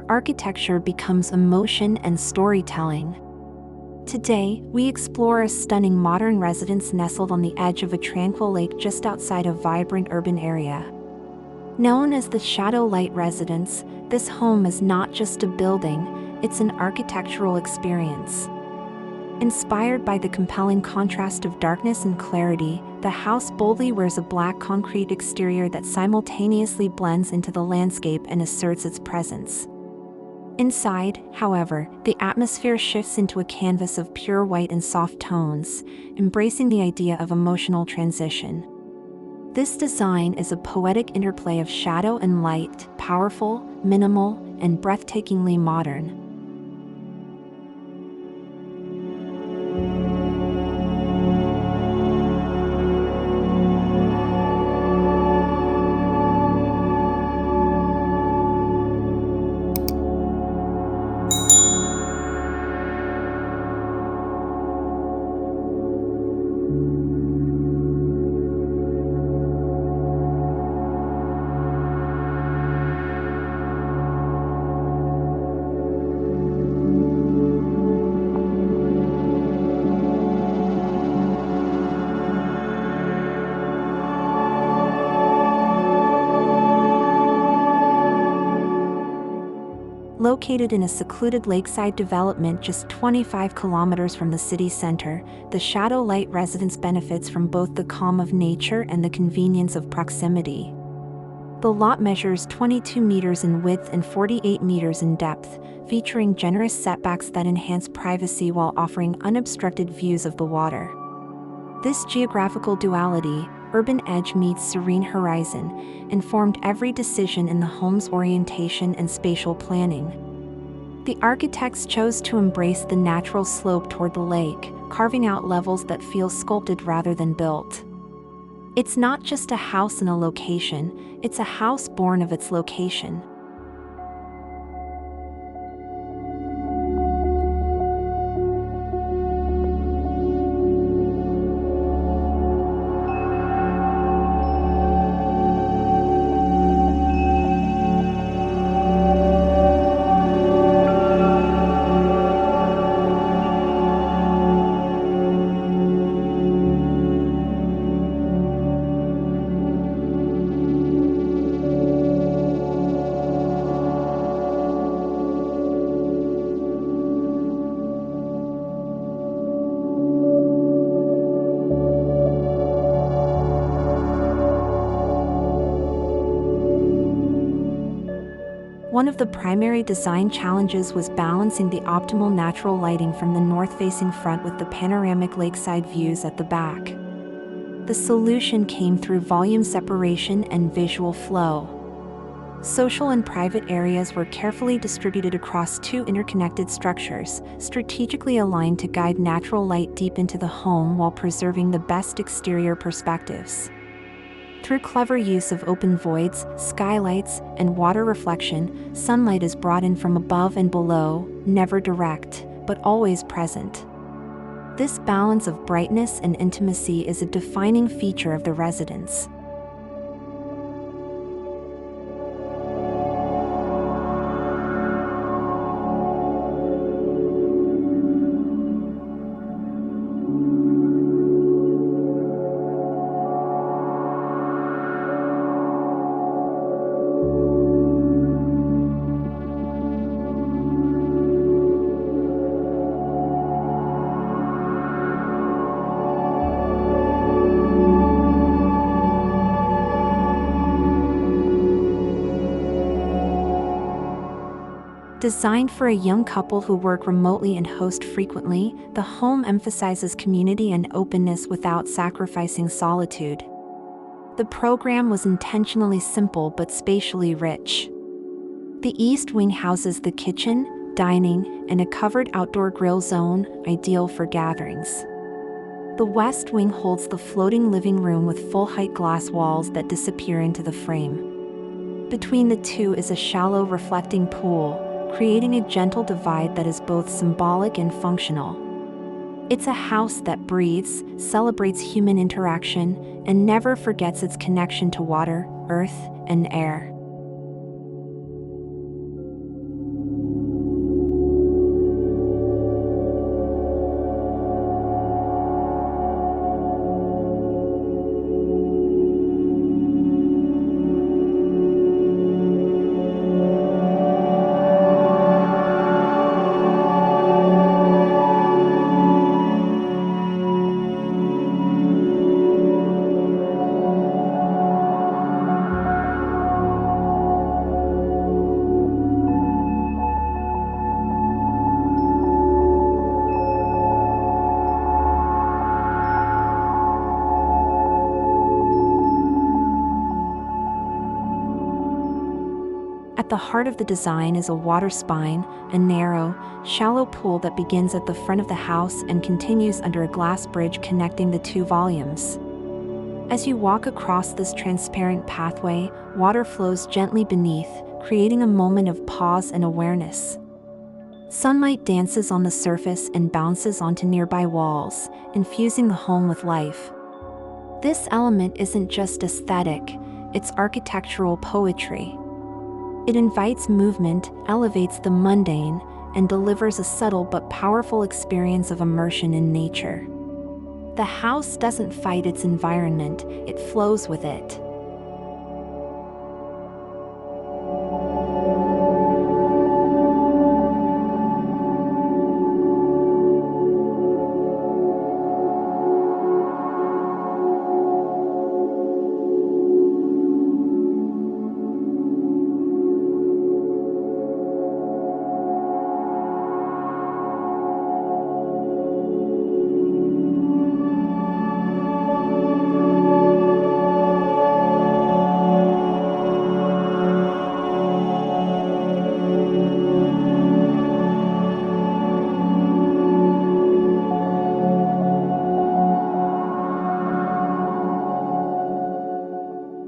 architecture becomes emotion and storytelling. Today, we explore a stunning modern residence nestled on the edge of a tranquil lake just outside a vibrant urban area. Known as the Shadow Light Residence, this home is not just a building, it's an architectural experience. Inspired by the compelling contrast of darkness and clarity, the house boldly wears a black concrete exterior that simultaneously blends into the landscape and asserts its presence. Inside, however, the atmosphere shifts into a canvas of pure white and soft tones, embracing the idea of emotional transition. This design is a poetic interplay of shadow and light, powerful, minimal, and breathtakingly modern. Located in a secluded lakeside development just 25 kilometers from the city center, the Shadow Light Residence benefits from both the calm of nature and the convenience of proximity. The lot measures 22 meters in width and 48 meters in depth, featuring generous setbacks that enhance privacy while offering unobstructed views of the water. This geographical duality, urban edge meets serene horizon, informed every decision in the home's orientation and spatial planning. The architects chose to embrace the natural slope toward the lake, carving out levels that feel sculpted rather than built. It's not just a house in a location, it's a house born of its location. One of the primary design challenges was balancing the optimal natural lighting from the north-facing front with the panoramic lakeside views at the back. The solution came through volume separation and visual flow. Social and private areas were carefully distributed across two interconnected structures, strategically aligned to guide natural light deep into the home while preserving the best exterior perspectives. Through clever use of open voids, skylights, and water reflection, sunlight is brought in from above and below, never direct, but always present. This balance of brightness and intimacy is a defining feature of the residence. Designed for a young couple who work remotely and host frequently, the home emphasizes community and openness without sacrificing solitude. The program was intentionally simple but spatially rich. The east wing houses the kitchen, dining, and a covered outdoor grill zone, ideal for gatherings. The west wing holds the floating living room with full-height glass walls that disappear into the frame. Between the two is a shallow reflecting pool, creating a gentle divide that is both symbolic and functional. It's a house that breathes, celebrates human interaction, and never forgets its connection to water, earth, and air. At the heart of the design is a water spine, a narrow, shallow pool that begins at the front of the house and continues under a glass bridge connecting the two volumes. As you walk across this transparent pathway, water flows gently beneath, creating a moment of pause and awareness. Sunlight dances on the surface and bounces onto nearby walls, infusing the home with life. This element isn't just aesthetic, it's architectural poetry. It invites movement, elevates the mundane, and delivers a subtle but powerful experience of immersion in nature. The house doesn't fight its environment, it flows with it.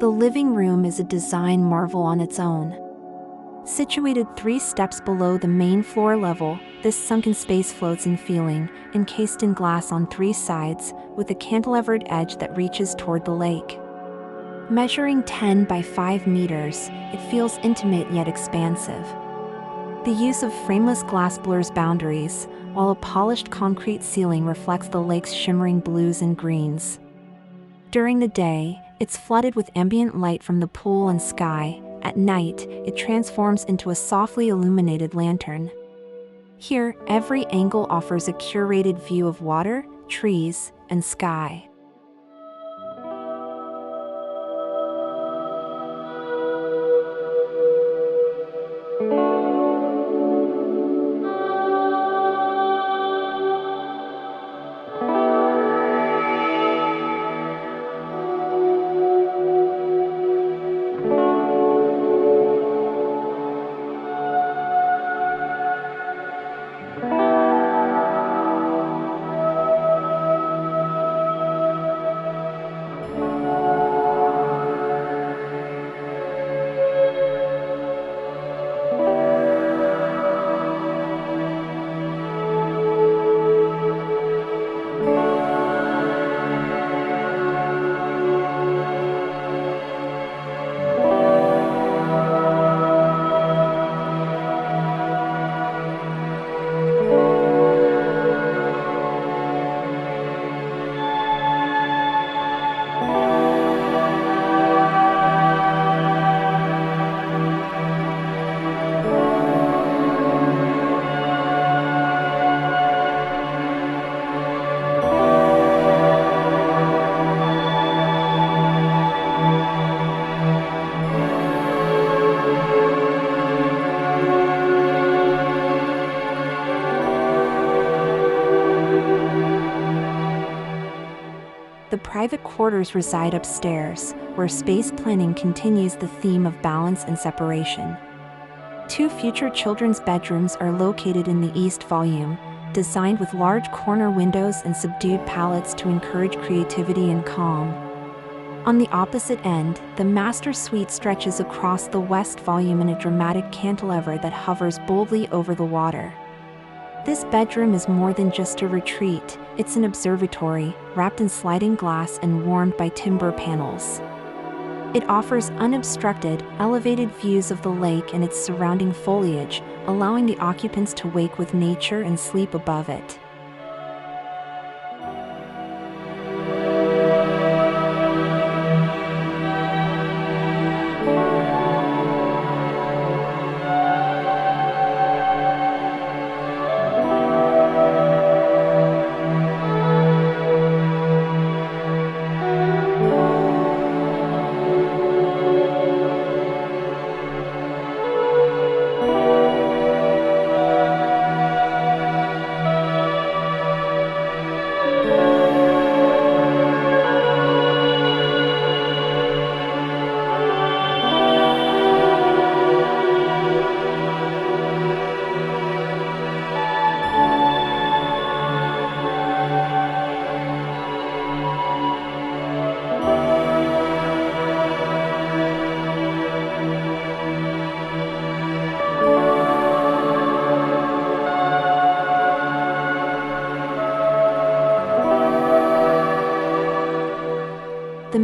The living room is a design marvel on its own. Situated 3 steps below the main floor level, this sunken space floats in feeling, encased in glass on 3 sides, with a cantilevered edge that reaches toward the lake. Measuring 10 by 5 meters, it feels intimate yet expansive. The use of frameless glass blurs boundaries, while a polished concrete ceiling reflects the lake's shimmering blues and greens. During the day, it's flooded with ambient light from the pool and sky. At night, it transforms into a softly illuminated lantern. Here, every angle offers a curated view of water, trees, and sky. The private quarters reside upstairs, where space planning continues the theme of balance and separation. 2 future children's bedrooms are located in the east volume, designed with large corner windows and subdued palettes to encourage creativity and calm. On the opposite end, the master suite stretches across the west volume in a dramatic cantilever that hovers boldly over the water. This bedroom is more than just a retreat, it's an observatory, wrapped in sliding glass and warmed by timber panels. It offers unobstructed, elevated views of the lake and its surrounding foliage, allowing the occupants to wake with nature and sleep above it.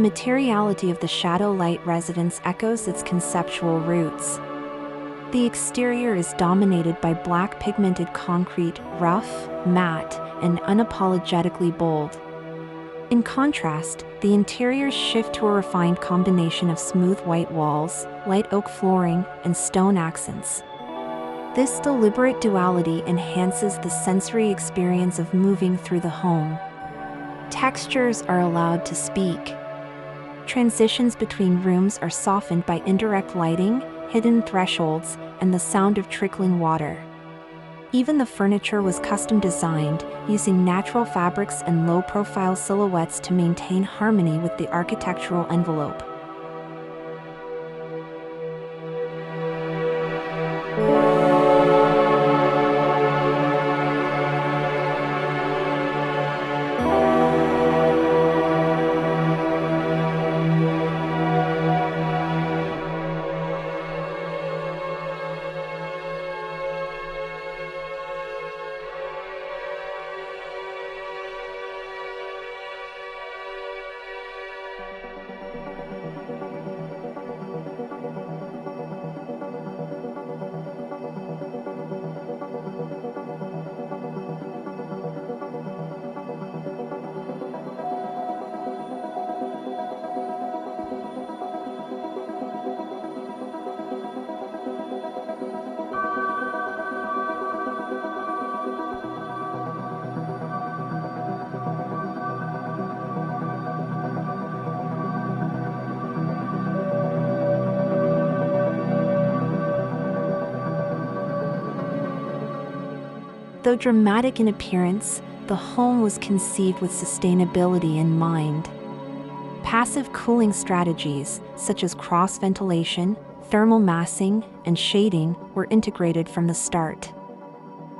materiality of the shadow-light residence echoes its conceptual roots. The exterior is dominated by black pigmented concrete, rough, matte, and unapologetically bold. In contrast, the interiors shift to a refined combination of smooth white walls, light oak flooring, and stone accents. This deliberate duality enhances the sensory experience of moving through the home. Textures are allowed to speak. Transitions between rooms are softened by indirect lighting, hidden thresholds, and the sound of trickling water. Even the furniture was custom designed, using natural fabrics and low-profile silhouettes to maintain harmony with the architectural envelope. Though dramatic in appearance, the home was conceived with sustainability in mind. Passive cooling strategies, such as cross-ventilation, thermal massing, and shading, were integrated from the start.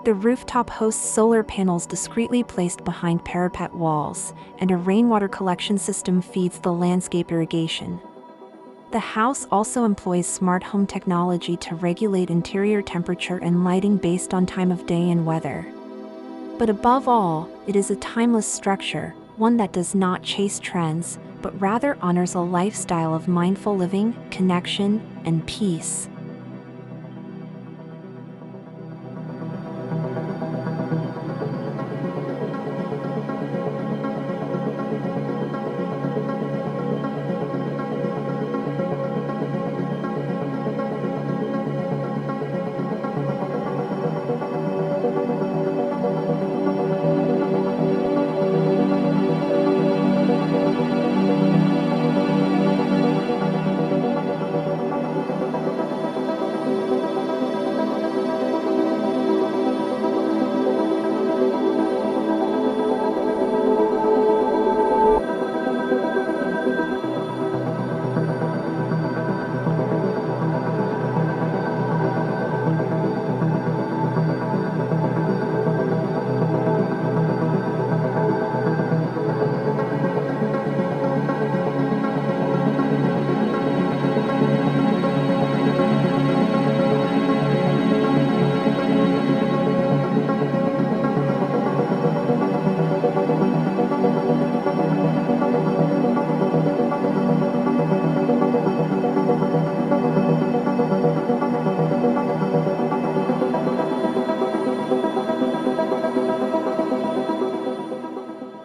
The rooftop hosts solar panels discreetly placed behind parapet walls, and a rainwater collection system feeds the landscape irrigation. The house also employs smart home technology to regulate interior temperature and lighting based on time of day and weather. But above all, it is a timeless structure, one that does not chase trends, but rather honors a lifestyle of mindful living, connection, and peace.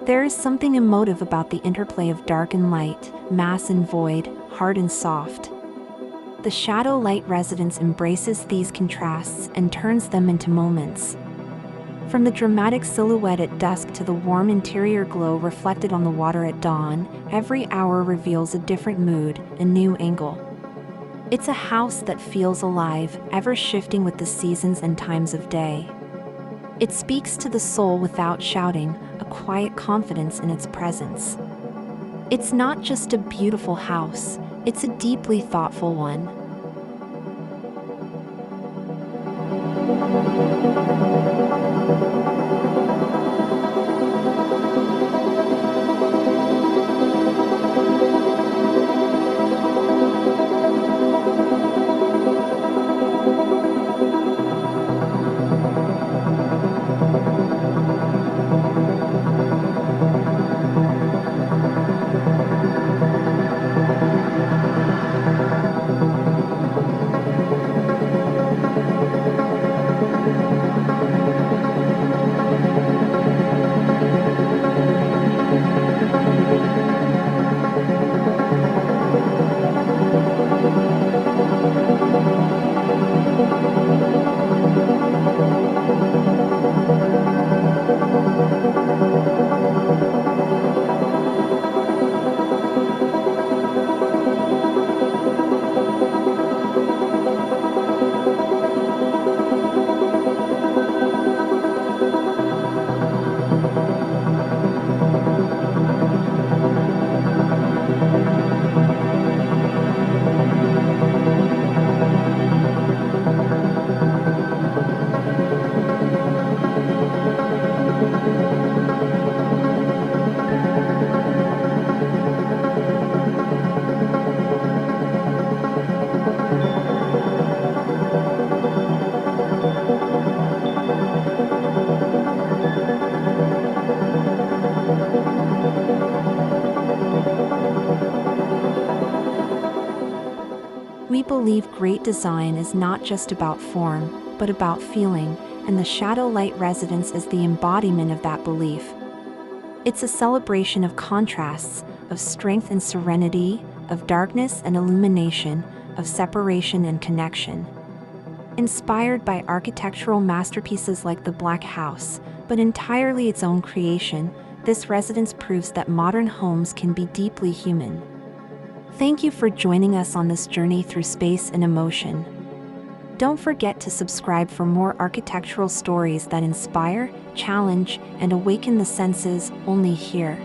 There is something emotive about the interplay of dark and light, mass and void, hard and soft. The shadow-light residence embraces these contrasts and turns them into moments. From the dramatic silhouette at dusk to the warm interior glow reflected on the water at dawn, every hour reveals a different mood, a new angle. It's a house that feels alive, ever shifting with the seasons and times of day. It speaks to the soul without shouting, a quiet confidence in its presence. It's not just a beautiful house, it's a deeply thoughtful one. believe great design is not just about form, but about feeling, and the Shadowlight residence is the embodiment of that belief. It's a celebration of contrasts, of strength and serenity, of darkness and illumination, of separation and connection. Inspired by architectural masterpieces like the Black House, but entirely its own creation, this residence proves that modern homes can be deeply human. Thank you for joining us on this journey through space and emotion. Don't forget to subscribe for more architectural stories that inspire, challenge, and awaken the senses, only here.